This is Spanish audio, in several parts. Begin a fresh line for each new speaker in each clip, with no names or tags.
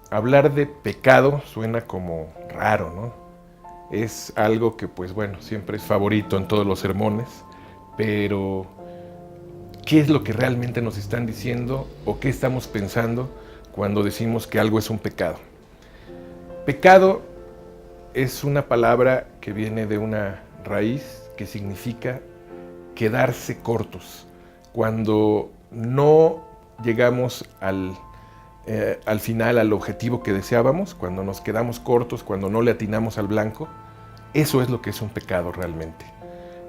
hablar de pecado suena como raro, ¿no? Es algo que, pues bueno, siempre es favorito en todos los sermones, pero ¿qué es lo que realmente nos están diciendo o qué estamos pensando cuando decimos que algo es un pecado? Pecado es una palabra que viene de una raíz que significa quedarse cortos. Cuando no llegamos al final, al objetivo que deseábamos, cuando nos quedamos cortos, cuando no le atinamos al blanco, eso es lo que es un pecado realmente.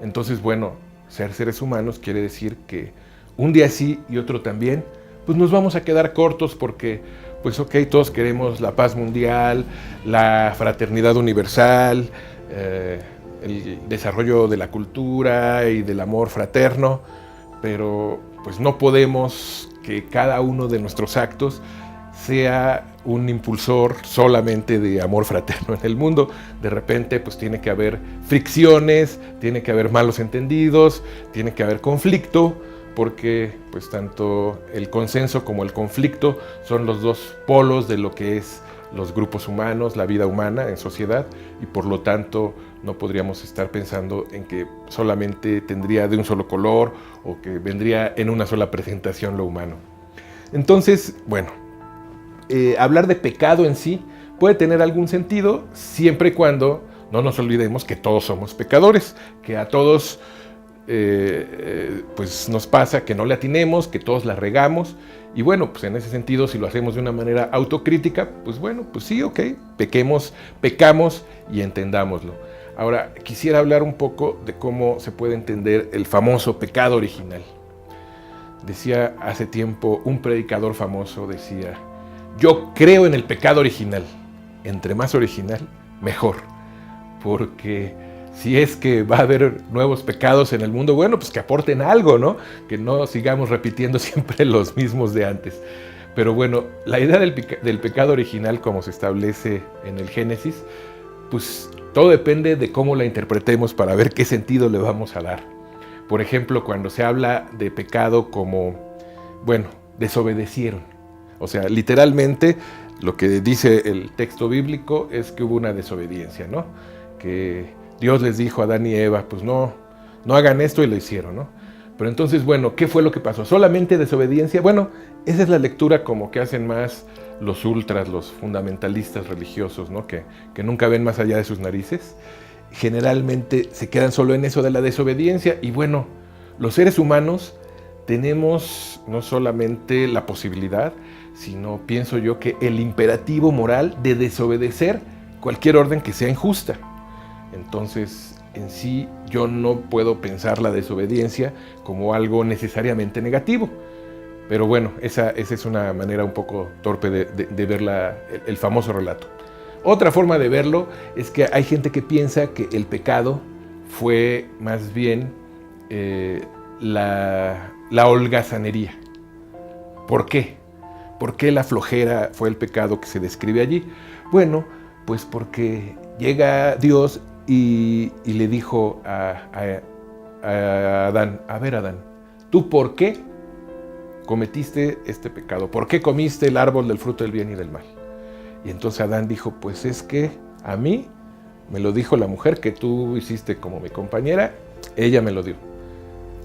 Entonces, bueno, ser seres humanos quiere decir que un día sí y otro también, pues nos vamos a quedar cortos porque, pues ok, todos queremos la paz mundial, la fraternidad universal, el desarrollo de la cultura y del amor fraterno, pero pues no podemos que cada uno de nuestros actos sea un impulsor solamente de amor fraterno en el mundo. De repente pues tiene que haber fricciones, tiene que haber malos entendidos, tiene que haber conflicto, porque pues tanto el consenso como el conflicto son los dos polos de lo que es los grupos humanos, la vida humana en sociedad, y por lo tanto no podríamos estar pensando en que solamente tendría de un solo color o que vendría en una sola presentación lo humano. Entonces, bueno, hablar de pecado en sí puede tener algún sentido siempre y cuando no nos olvidemos que todos somos pecadores, que a todos pues nos pasa que no le atinemos, que todos la regamos, y bueno, pues en ese sentido, si lo hacemos de una manera autocrítica, pues bueno, pues sí, ok, pecamos y entendámoslo. Ahora, quisiera hablar un poco de cómo se puede entender el famoso pecado original. Decía hace tiempo un predicador famoso, decía: yo creo en el pecado original, entre más original, mejor, porque si es que va a haber nuevos pecados en el mundo, bueno, pues que aporten algo, ¿no? Que no sigamos repitiendo siempre los mismos de antes. Pero bueno, la idea del pecado original, como se establece en el Génesis, pues todo depende de cómo la interpretemos para ver qué sentido le vamos a dar. Por ejemplo, cuando se habla de pecado como, bueno, desobedecieron. O sea, literalmente lo que dice el texto bíblico es que hubo una desobediencia, ¿no? Que Dios les dijo a Adán y Eva, pues no hagan esto, y lo hicieron, ¿no? Pero entonces, bueno, ¿qué fue lo que pasó? ¿Solamente desobediencia? Bueno, esa es la lectura como que hacen más los ultras, los fundamentalistas religiosos, ¿no? Que nunca ven más allá de sus narices. Generalmente se quedan solo en eso de la desobediencia, y bueno, los seres humanos tenemos no solamente la posibilidad, sino pienso yo que el imperativo moral de desobedecer cualquier orden que sea injusta. Entonces, en sí, yo no puedo pensar la desobediencia como algo necesariamente negativo. Pero bueno, esa es una manera un poco torpe de ver el famoso relato. Otra forma de verlo es que hay gente que piensa que el pecado fue más bien la holgazanería. ¿Por qué? ¿Por qué la flojera fue el pecado que se describe allí? Bueno, pues porque llega Dios y le dijo a Adán: a ver, Adán, ¿tú por qué cometiste este pecado? ¿Por qué comiste el árbol del fruto del bien y del mal? Y entonces Adán dijo: pues es que a mí me lo dijo la mujer que tú hiciste como mi compañera, ella me lo dio.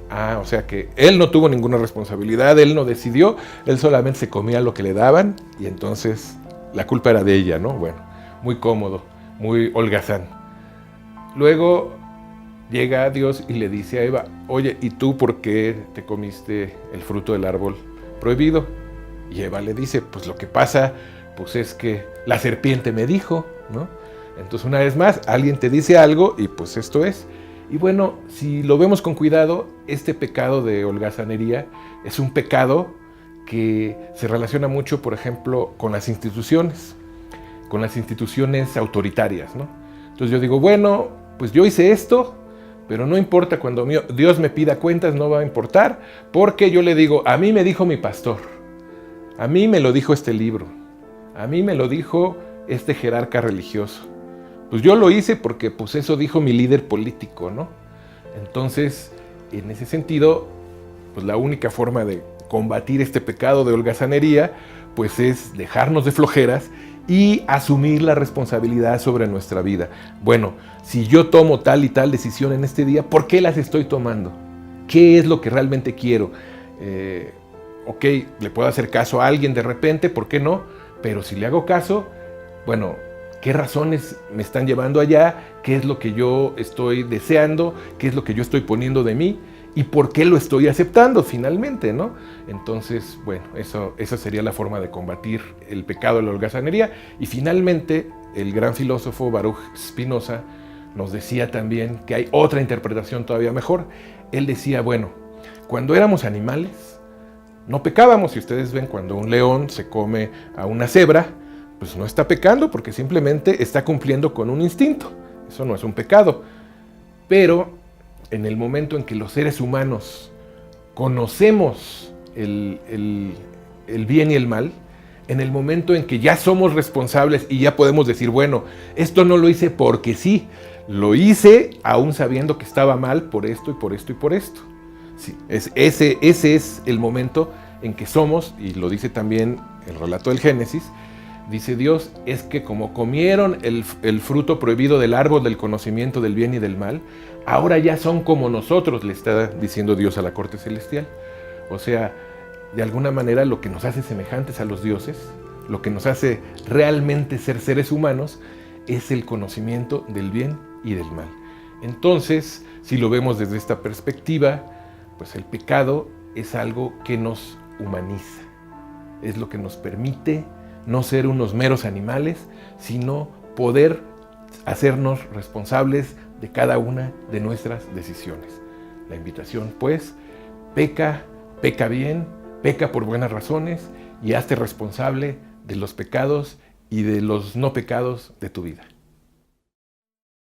Ah, o sea que él no tuvo ninguna responsabilidad, él no decidió, él solamente se comía lo que le daban, y entonces la culpa era de ella, ¿no? Bueno, muy cómodo, muy holgazán. Luego llega Dios y le dice a Eva: oye, ¿y tú por qué te comiste el fruto del árbol prohibido? Y Eva le dice: pues lo que pasa, pues es que la serpiente me dijo, ¿no? Entonces, una vez más, alguien te dice algo y pues esto es. Y bueno, si lo vemos con cuidado, este pecado de holgazanería es un pecado que se relaciona mucho, por ejemplo, con las instituciones autoritarias, ¿no? Entonces yo digo: bueno, pues yo hice esto, pero no importa, cuando Dios me pida cuentas no va a importar, porque yo le digo: a mí me dijo mi pastor, a mí me lo dijo este libro, a mí me lo dijo este jerarca religioso. Pues yo lo hice porque pues eso dijo mi líder político, ¿no? Entonces, en ese sentido, pues la única forma de combatir este pecado de holgazanería, pues es dejarnos de flojeras y asumir la responsabilidad sobre nuestra vida. Bueno, si yo tomo tal y tal decisión en este día, ¿por qué las estoy tomando? ¿Qué es lo que realmente quiero? Ok, le puedo hacer caso a alguien de repente, ¿por qué no? Pero si le hago caso, bueno, ¿qué razones me están llevando allá? ¿Qué es lo que yo estoy deseando? ¿Qué es lo que yo estoy poniendo de mí? ¿Y por qué lo estoy aceptando finalmente, no? Entonces, bueno, esa sería la forma de combatir el pecado de la holgazanería. Y finalmente, el gran filósofo Baruch Spinoza nos decía también que hay otra interpretación todavía mejor. Él decía, bueno, cuando éramos animales, no pecábamos. Si ustedes ven, cuando un león se come a una cebra, pues no está pecando porque simplemente está cumpliendo con un instinto. Eso no es un pecado. Pero en el momento en que los seres humanos conocemos el bien y el mal, en el momento en que ya somos responsables y ya podemos decir, bueno, esto no lo hice porque sí, lo hice aún sabiendo que estaba mal por esto y por esto y por esto. Sí, ese es el momento en que somos, y lo dice también el relato del Génesis, dice Dios, es que como comieron el fruto prohibido del árbol del conocimiento del bien y del mal, ahora ya son como nosotros, le está diciendo Dios a la corte celestial. O sea, de alguna manera lo que nos hace semejantes a los dioses, lo que nos hace realmente ser seres humanos, es el conocimiento del bien y del mal. Entonces, si lo vemos desde esta perspectiva, pues el pecado es algo que nos humaniza, es lo que nos permite no ser unos meros animales, sino poder hacernos responsables de cada una de nuestras decisiones. La invitación, pues, peca bien, peca por buenas razones y hazte responsable de los pecados y de los no pecados de tu vida.